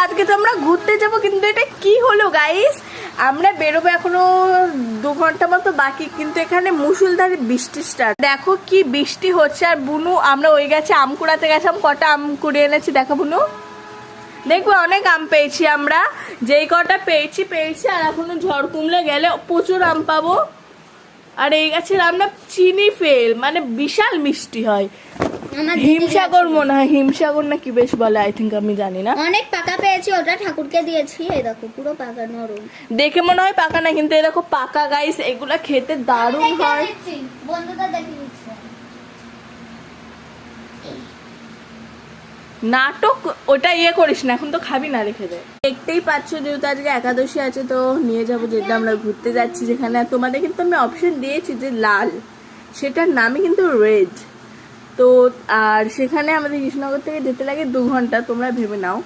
আজকে তো আমরা ঘুরতে যাব, কিন্তু এটা কি হলো গাইস, আমরা বেরোবো এখনো 2 ঘন্টা মতো বাকি, কিন্তু এখানে মুষলধারে বৃষ্টি স্টার্ট। দেখো কি বৃষ্টি হচ্ছে। আর বুনু আমরা ওই গেছে আম কুড়াতে গেছিলাম, কটা আম কুড়িয়ে এনেছি দেখো বুনু, দেখবো অনেক আম পেয়েছি আমরা, যেই কটা পেয়েছি আর এখনো ঝড় কমলে গেলে প্রচুর আম পাবো। আর এই গাছের আম না চিনি ফেল, মানে বিশাল মিষ্টি হয়। হিমসাগর মনে হয়, হিমসাগর না কি বেশ বলে, আই থিঙ্ক, আমি জানি না। অনেক পাকা পেয়েছি, ওটা ঠাকুরকে দিয়েছি। এই দেখো পুরো পাকা, নরম। দেখে মনে হয় পাকা না, কিন্তু এরকম পাকা গাইস, এগুলা খেতে দারুণ হয়। বন্ধুটা দেখে দিচ্ছে নাটক ওটা ইয়ে করিস না, এখন তো খাবি না, রেখে দে। দেখতেই পাচ্ছ যেহেতু আজকে একাদশী আছে, তো নিয়ে যাবো যেটা আমরা ঘুরতে যাচ্ছি, যেখানে তোমাদের কিন্তু আমি অপশন দিয়েছি যে লাল, সেটার নামই কিন্তু রেড। তো আর সেখানে আমাদের কৃষ্ণনগর থেকে যেতে লাগে 2 ঘন্টা, তোমরা ভেবে নাও।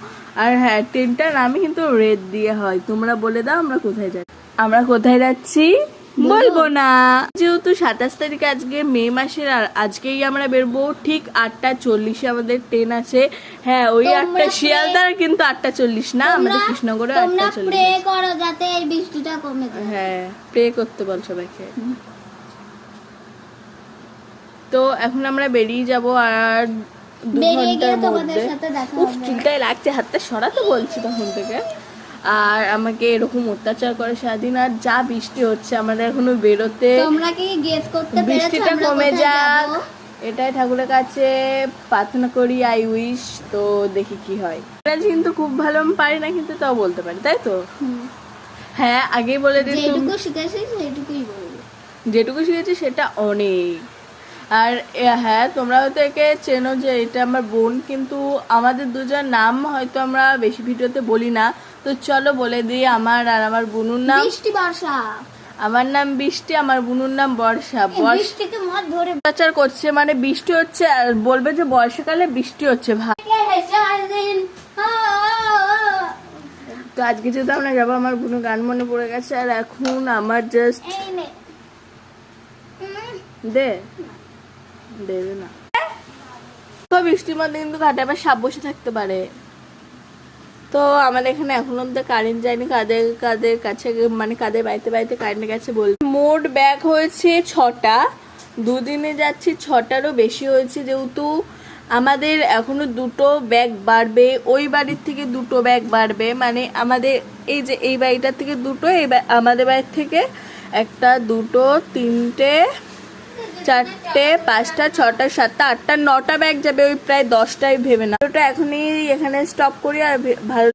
আর হ্যাঁ, ট্রেনটার নামই কিন্তু রেড দিয়ে হয়। তোমরা বলে দাও আমরা কোথায় যাচ্ছি। আমরা কোথায় যাচ্ছি বলবো না, যেহেতু 27 তারিখ আজকে মে মাসের, আর আজকেই আমরা বেরবো ঠিক 8:40 আমাদের ট্রেন আছে। হ্যাঁ, ওই 8টা শিয়ালদার, কিন্তু 8:40 না, আমাদের কৃষ্ণনগরে 8:40। প্রে করো যাতে এই বৃষ্টিটা কমে যায়। হ্যাঁ, প্রে করতে বল সবাইকে। তো এখন আমরা বেরিয়ে যাব, আর 2 ঘন্টার মধ্যে। উফ, চিন্তায় লাগছে, হাতটা সরাতে বলছি তখন থেকে। আর আমাকে এরকম অত্যাচার করে সারাদিন, আর যা বৃষ্টি হচ্ছে আমাদের এখনো বেরোতে। তোমরা কি গেস করতে পেরেছো বৃষ্টিটা আমরা কমে কোথায় যাক, যাবো? এটাই ঠাকুরের কাছে প্রার্থনা করি, আই উইশ। তো দেখি কি হয়। কিন্তু খুব ভালো আমি পারি না, কিন্তু তাও বলতে পারি, তাই তো? হ্যাঁ, আগেই বলে দিই, যেটুকু শিখেছি সেটুকুই বলবো। যেটুকু শিখেছি সেটা অনেক। আর হ্যাঁ, তোমরা হয়তো একে চেনো, যে এটা আমার বোন, কিন্তু আমাদের দুজন নাম হয়তো আমরা বেশি ভিডিওতে বলি না। তো চলো বলে দিই, আমার আর আমার বোনুর নাম বৃষ্টি বর্ষা। আমার নাম বৃষ্টি, আমার বোনুর নাম বর্ষা। বৃষ্টিকে মত ধরে অত্যাচার করছে, মানে বৃষ্টি হচ্ছে আর বলবে যে বর্ষাকালে বৃষ্টি হচ্ছে, ভাই। তো আজকে যেহেতু আমরা যাবো, আমার বোনু গান মনে পড়ে গেছে, আর এখন আমার জাস্ট দেবে না। তো বৃষ্টির মধ্যে কিন্তু ঘাটে আবার সাপ বসে থাকতে পারে। তো আমাদের এখানে এখন অব্দি কারেন্ট যায়নি, কাদের কাছে, মানে কাদের বাড়িতে কারেন্ট গেছে বল। মোট ব্যাগ হয়েছে 6টা, 2 দিনে যাচ্ছি 6টারও বেশি হয়েছে, যেহেতু আমাদের এখনো 2টো ব্যাগ বাড়বে, ওই বাড়ির থেকে 2টো ব্যাগ বাড়বে, মানে আমাদের এই যে এই বাড়িটার থেকে 2টো, আমাদের বাড়ির থেকে 1টা, 2টো, 3টে, 4টে, 5টা, 6টা, 7টা, 8টা, 9টা ব্যাগ যাবে, ওই প্রায় 10টাই ভেবে না। ওটা এখনই এখানে স্টপ করি, আর ভালো